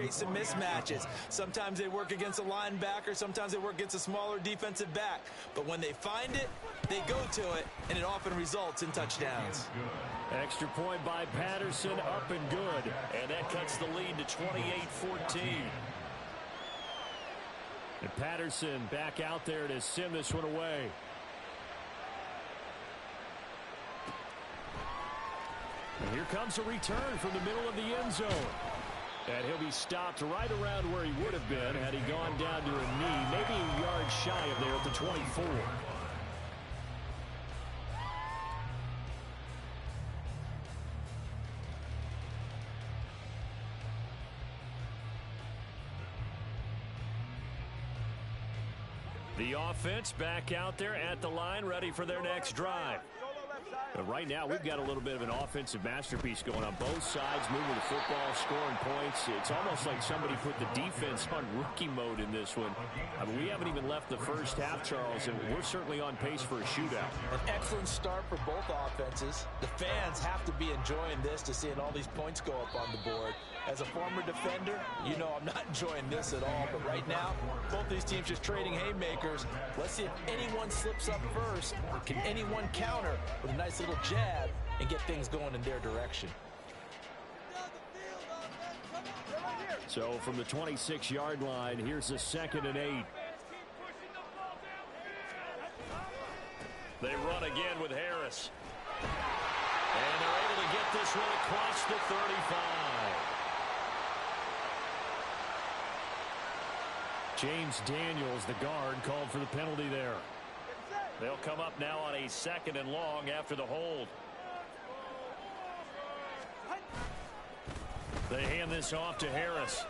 create some mismatches. Sometimes they work against a linebacker. Sometimes they work against a smaller defensive back. But when they find it, they go to it, and it often results in touchdowns. Extra point by Patterson, up and good. And that cuts the lead to 28-14. And Patterson back out there to send this one away. And here comes a return from the middle of the end zone. And he'll be stopped right around where he would have been had he gone down to a knee, maybe a yard shy of there at the 24. The offense back out there at the line, ready for their next drive. But right now, we've got a little bit of an offensive masterpiece going on both sides, moving the football, scoring points. It's almost like somebody put the defense on rookie mode in this one. I mean, we haven't even left the first half, Charles, and we're certainly on pace for a shootout. An excellent start for both offenses. The fans have to be enjoying this to seeing all these points go up on the board. As a former defender, you know I'm not enjoying this at all. But right now, both these teams just trading haymakers. Let's see if anyone slips up first. Can anyone counter with a nice little jab and get things going in their direction? So from the 26-yard line, here's a 2nd and 8. They run again with Harris. And they're able to get this one across the 35. James Daniels, the guard, called for the penalty there. They'll come up now on a 2nd and long after the hold. They hand this off to Harris.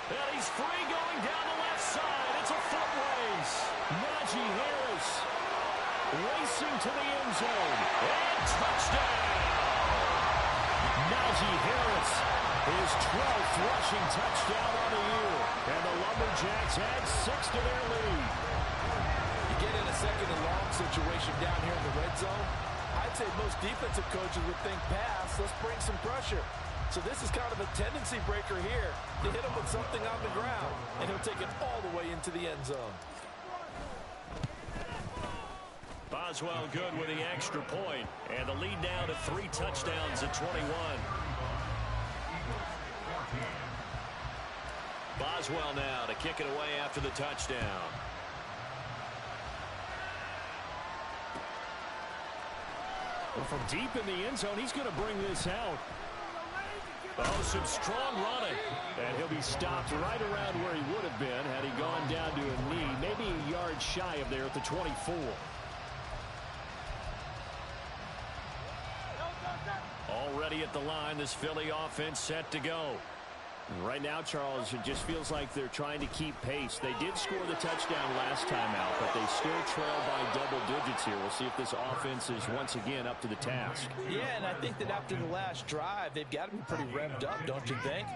And he's free going down the left side. It's a foot race. Najee Harris racing to the end zone. And touchdown! Najee Harris, his 12th rushing touchdown on the year. And the Lumberjacks add 6 to their lead. You get in a 2nd and long situation down here in the red zone, I'd say most defensive coaches would think pass, let's bring some pressure. So this is kind of a tendency breaker here to hit him with something on the ground, and he'll take it all the way into the end zone. Boswell good with the extra point, and the lead now to 3 touchdowns at 21. Boswell now to kick it away after the touchdown. Well, from deep in the end zone, he's going to bring this out. Oh, some strong running. And he'll be stopped right around where he would have been had he gone down to a knee, maybe a yard shy of there at the 24. Already at the line, this Philly offense set to go. Right now, Charles, it just feels like they're trying to keep pace. They did score the touchdown last time out, but they still trail by double digits here. We'll see if this offense is once again up to the task. Yeah, and I think that after the last drive, they've got to be pretty revved up, don't you think?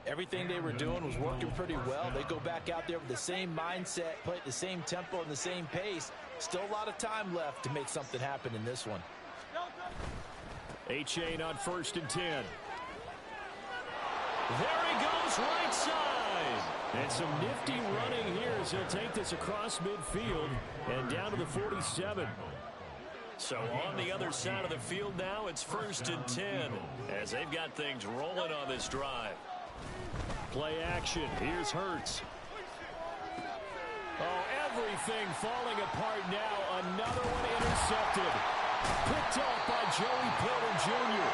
Everything they were doing was working pretty well. They go back out there with the same mindset, play at the same tempo and the same pace. Still a lot of time left to make something happen in this one. A-Chain on 1st and 10. There he goes, right side. And some nifty running here as he'll take this across midfield and down to the 47. So on the other side of the field now, it's 1st and 10 as they've got things rolling on this drive. Play action. Here's Hurts. Oh, everything falling apart now. Another one intercepted. Picked off by Joey Porter Jr.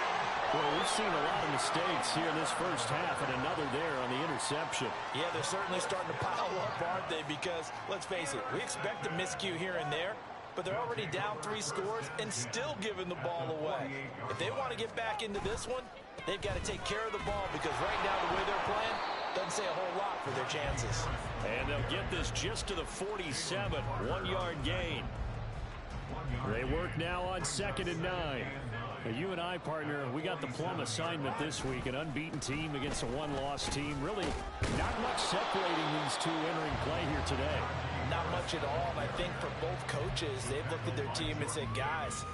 Well, we've seen a lot of mistakes here in this first half, and another there on the interception. Yeah, they're certainly starting to pile up, aren't they? Because, let's face it, we expect a miscue here and there, but they're already down 3 scores and still giving the ball away. If they want to get back into this one, they've got to take care of the ball, because right now the way they're playing doesn't say a whole lot for their chances. And they'll get this just to the 47, 1-yard gain. They work now on 2nd and 9. Now, you and I, partner, we got the plum assignment this week. An unbeaten team against a 1-loss team. Really not much separating these two entering play here today. Not much at all. And I think for both coaches, they've looked at their team and said, guys,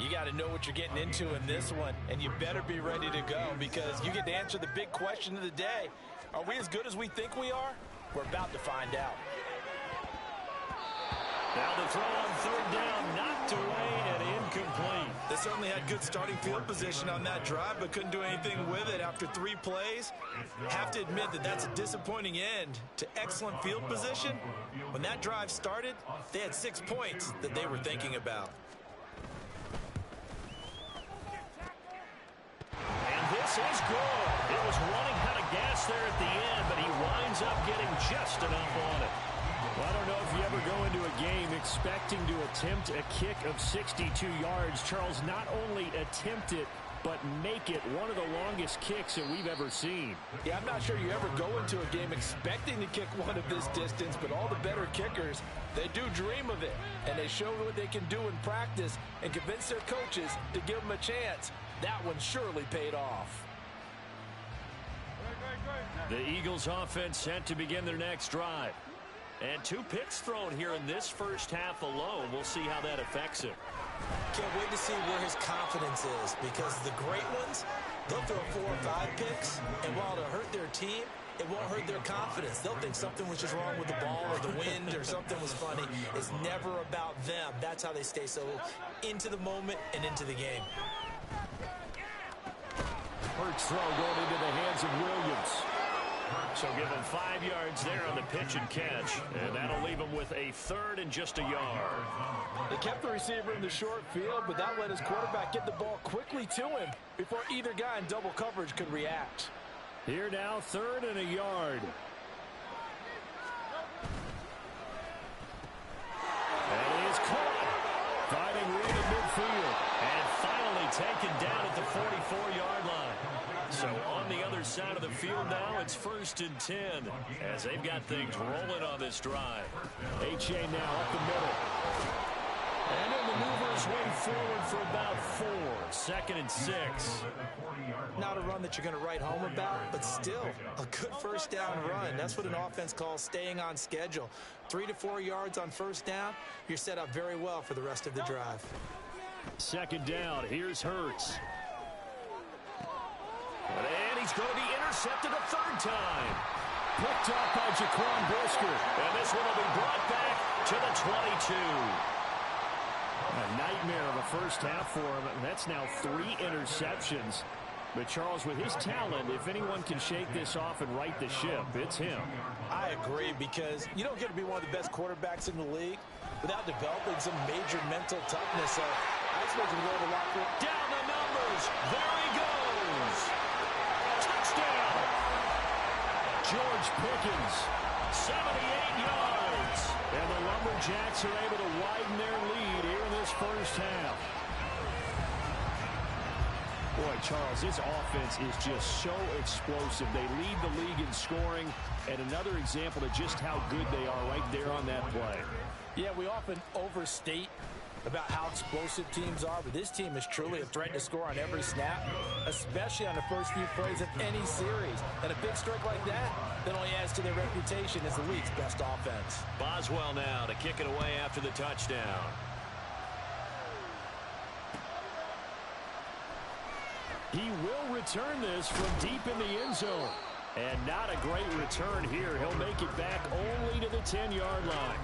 you got to know what you're getting into in this one, and you better be ready to go because you get to answer the big question of the day. Are we as good as we think we are? We're about to find out. Now the throw on third down, knocked away and incomplete. They certainly had good starting field position on that drive, but couldn't do anything with it after 3 plays. Have to admit that that's a disappointing end to excellent field position. When that drive started, they had 6 points that they were thinking about. And this is good. It was running out of gas there at the end, but he winds up getting just enough on it. Well, I don't know if you ever go into a game expecting to attempt a kick of 62 yards. Charles, not only attempt it, but make it one of the longest kicks that we've ever seen. Yeah, I'm not sure you ever go into a game expecting to kick one of this distance, but all the better kickers, they do dream of it. And they show what they can do in practice and convince their coaches to give them a chance. That one surely paid off. The Eagles offense set to begin their next drive. And 2 picks thrown here in this first half alone. We'll see how that affects him. Can't wait to see where his confidence is, because the great ones, they'll throw 4 or 5 picks, and while it'll hurt their team, it won't hurt their confidence. They'll think something was just wrong with the ball or the wind or something was funny. It's never about them. That's how they stay so into the moment and into the game. First throw going into the hands of Williams. So give him 5 yards there on the pitch and catch. And that'll leave him with a 3rd and just a yard. They kept the receiver in the short field, but that let his quarterback get the ball quickly to him before either guy in double coverage could react. Here now, 3rd and a yard. And he is caught. Finding room in midfield. And finally taken down at the 44-yard line. So on the other side of the field now, it's 1st and 10 as they've got things rolling on this drive. E.A.T now up the middle. And he'll maneuver his way forward for about 4. 2nd and 6. Not a run that you're going to write home about, but still a good first down run. That's what an offense calls staying on schedule. 3 to 4 yards on first down, you're set up very well for the rest of the drive. 2nd down, here's Hurts. And he's going to be intercepted a 3rd time. Picked up by Jaquan Brisker. And this one will be brought back to the 22. A nightmare of a first half for him. That's now 3 interceptions. But Charles, with his talent, if anyone can shake this off and right the ship, it's him. I agree, because you don't get to be one of the best quarterbacks in the league without developing some major mental toughness. So I expect him to go to the locker room. Down the numbers. There he goes. Touchdown. George Pickens, 78 yards. And the Lumberjacks are able to widen their lead here in this first half. Boy, Charles, this offense is just so explosive. They lead the league in scoring, and another example of just how good they are right there on that play. Yeah, we often overstate about how explosive teams are, but this team is truly a threat to score on every snap, especially on the first few plays of any series. And a big strike like that only adds to their reputation as the league's best offense. Boswell now to kick it away after the touchdown. He will return this from deep in the end zone. And not a great return here. He'll make it back only to the 10-yard line.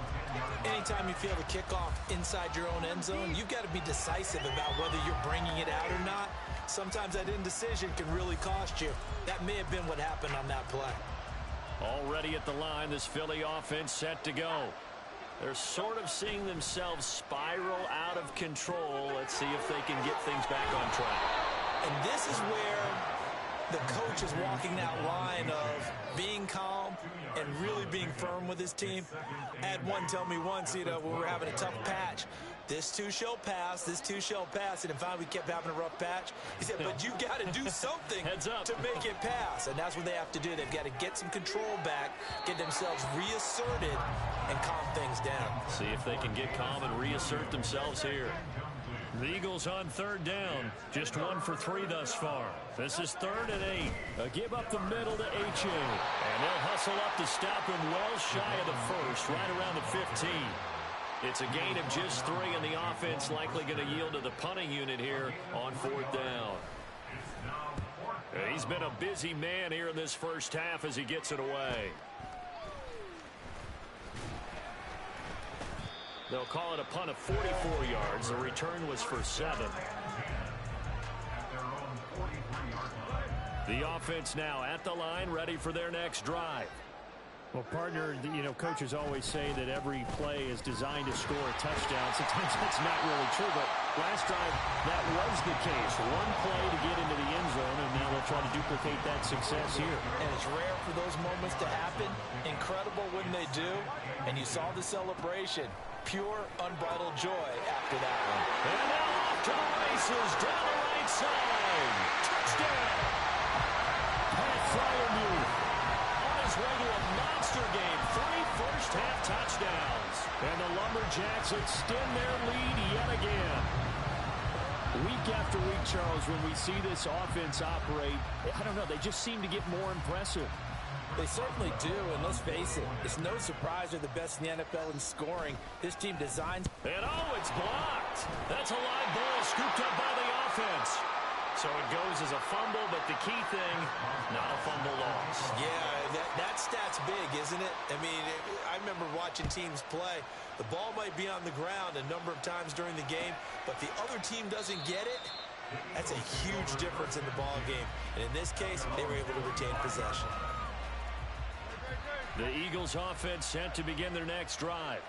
Anytime you feel the kickoff inside your own end zone, you've got to be decisive about whether you're bringing it out or not. Sometimes that indecision can really cost you. That may have been what happened on that play. Already at the line, this Philly offense set to go. They're sort of seeing themselves spiral out of control. Let's see if they can get things back on track. And this is where the coach is walking that line of being calm and really being firm with his team. I had one tell me once, when we were having a tough patch, this too shall pass, this too shall pass. And if finally we kept having a rough patch, he said, but you got to do something Heads up. to make it pass. And that's what they have to do. They've got to get some control back, get themselves reasserted, and calm things down. See if they can get calm and reassert themselves here. The Eagles on 3rd down. Just 1 for 3 thus far. This is 3rd and 8. A give up the middle to E.A.T. And they'll hustle up to stop him well shy of the first, right around the 15. It's a gain of just 3, and the offense likely going to yield to the punting unit here on 4th down. He's been a busy man here in this first half as he gets it away. They'll call it a punt of 44 yards. The return was for 7. The offense now at the line, ready for their next drive. Well, partner, coaches always say that every play is designed to score a touchdown. Sometimes that's not really true, but last drive, that was the case. One play to get into the end zone, and now they'll try to duplicate that success here. And it's rare for those moments to happen. Incredible when they do. And you saw the celebration. Pure, unbridled joy after that one. And now off to the races, down the right side. Touchdown! Pat Fryermuth on his way to a monster game. 3 first-half touchdowns. And the Lumberjacks extend their lead yet again. Week after week, Charles, when we see this offense operate, I don't know, they just seem to get more impressive. They certainly do, and let's face it, it's no surprise they're the best in the NFL in scoring. This team designs... And it's blocked. That's a live ball scooped up by the offense. So it goes as a fumble, but the key thing, not a fumble loss. Yeah, that stat's big, isn't it? I mean, I remember watching teams play. The ball might be on the ground a number of times during the game, but the other team doesn't get it. That's a huge difference in the ball game. And in this case, they were able to retain possession. The Eagles offense set to begin their next drive.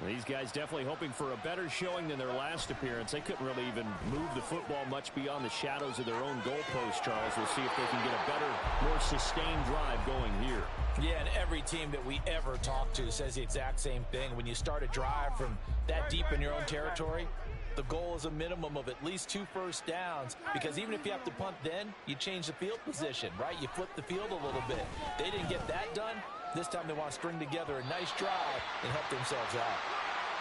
These guys definitely hoping for a better showing than their last appearance. They couldn't really even move the football much beyond the shadows of their own goalpost, Charles. We'll see if they can get a better, more sustained drive going here. Yeah, and every team that we ever talk to says the exact same thing. When you start a drive from that deep in your own territory, the goal is a minimum of at least 2 first downs, because even if you have to punt then, you change the field position, right? You flip the field a little bit. They didn't get that done. This time they want to string together a nice drive and help themselves out.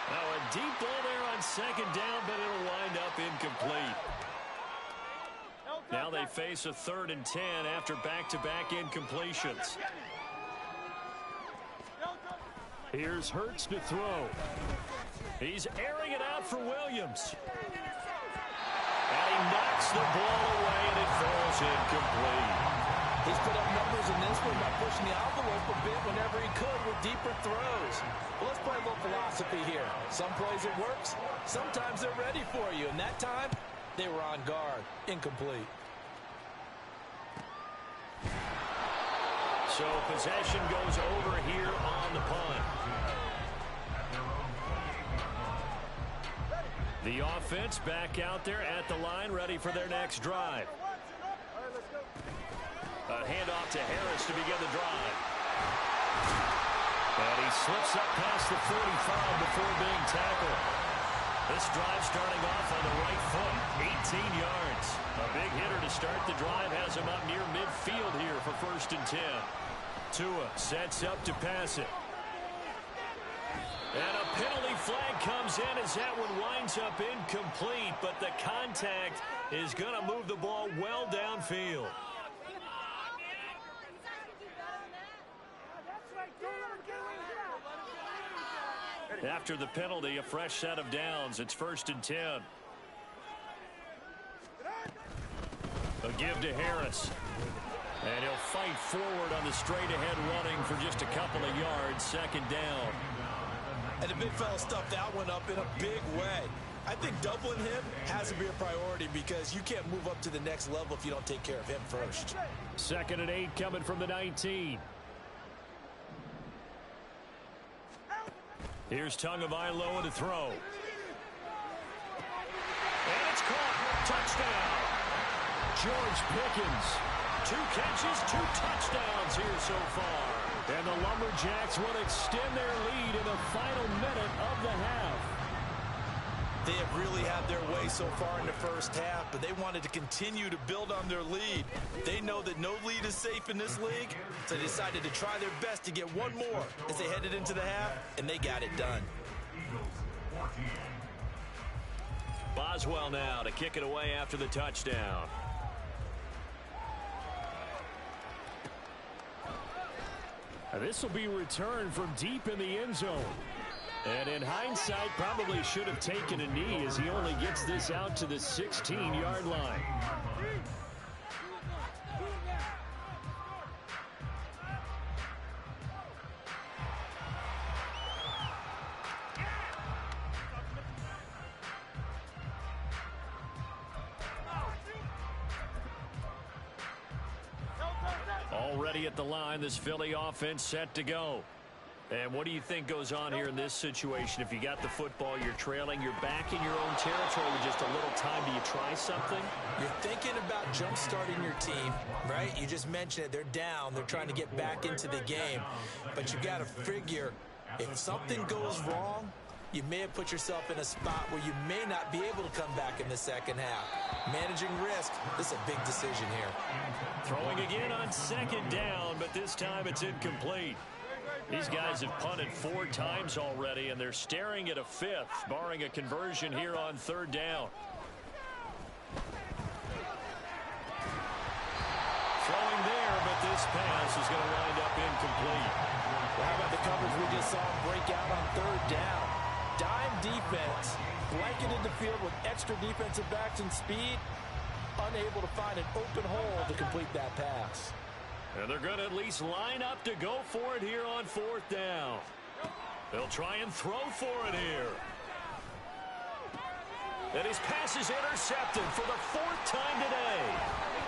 Now a deep ball there on second down, but it'll wind up incomplete. Now they face a 3rd and 10 after back-to-back incompletions. Here's Hurts to throw. He's airing it out for Williams. And he knocks the ball away, and it falls incomplete. He's put up numbers in this one by pushing the envelope a bit whenever he could with deeper throws. Well, let's play a little philosophy here. Some plays it works. Sometimes they're ready for you. And that time, they were on guard. Incomplete. So possession goes over here on the punt. The offense back out there at the line, ready for their next drive. A handoff to Harris to begin the drive. And he slips up past the 45 before being tackled. This drive starting off on the right foot, 18 yards. A big hitter to start the drive has him up near midfield here for 1st and 10. Tua sets up to pass it. And a penalty flag comes in as that one winds up incomplete, but the contact is going to move the ball well downfield. After the penalty, a fresh set of downs. It's 1st and 10. A give to Harris. And he'll fight forward on the straight-ahead running for just a couple of yards. 2nd down. And the big fella stuffed that one up in a big way. I think doubling him has to be a priority, because you can't move up to the next level if you don't take care of him first. 2nd and 8 coming from the 19. Here's Tagovailoa to throw. And it's caught. Touchdown. George Pickens. 2 catches, 2 touchdowns here so far. And the Lumberjacks will extend their lead in the final minute of the half. They have really had their way so far in the first half, but they wanted to continue to build on their lead. They know that no lead is safe in this league, so they decided to try their best to get one more as they headed into the half, and they got it done. Boswell now to kick it away after the touchdown. This will be returned from deep in the end zone. And in hindsight, probably should have taken a knee, as he only gets this out to the 16-yard line. Already at the line, this Philly offense set to go. And what do you think goes on here in this situation? If you got the football, you're trailing, you're back in your own territory with just a little time. Do you try something? You're thinking about jump-starting your team, right? You just mentioned it. They're down. They're trying to get back into the game. But you got to figure, if something goes wrong, you may have put yourself in a spot where you may not be able to come back in the second half. Managing risk, this is a big decision here. Throwing again on second down, but this time it's incomplete. These guys have punted 4 times already, and they're staring at a 5th, barring a conversion here on third down. Throwing there, but this pass is going to wind up incomplete. Well, how about the coverage we just saw break out on third down? Dime defense, blanketed the field with extra defensive backs and speed, unable to find an open hole to complete that pass. And they're going to at least line up to go for it here on 4th down. They'll try and throw for it here. And his pass is intercepted for the 4th time today.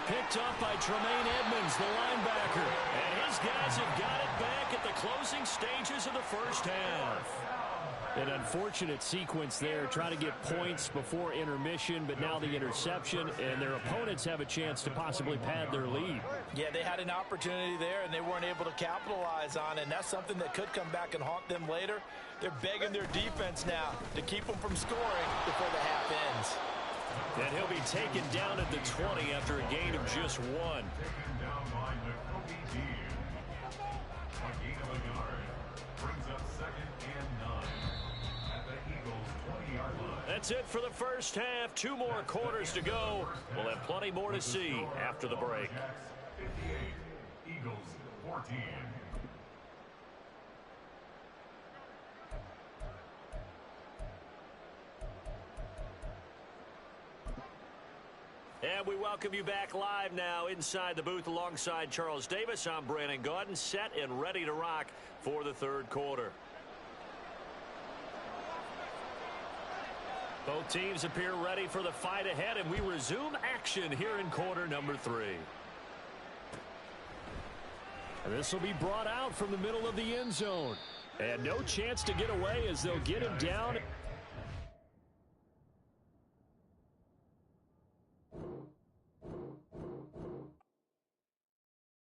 Picked up by Tremaine Edmonds, the linebacker. And his guys have got it back at the closing stages of the first half. An unfortunate sequence there, trying to get points before intermission, but now the interception, and their opponents have a chance to possibly pad their lead. Yeah, they had an opportunity there, and they weren't able to capitalize on it, and that's something that could come back and haunt them later. They're begging their defense now to keep them from scoring before the half ends. And he'll be taken down at the 20 after a gain of just 1. That's it for the first half. 2 more quarters to go. We'll have plenty more to see after the break. 58, Eagles 14. And we welcome you back live now inside the booth alongside Charles Davis. I'm Brandon Gaudin, set and ready to rock for the third quarter. Both teams appear ready for the fight ahead, and we resume action here in quarter number 3. And this will be brought out from the middle of the end zone. And no chance to get away as they'll get him down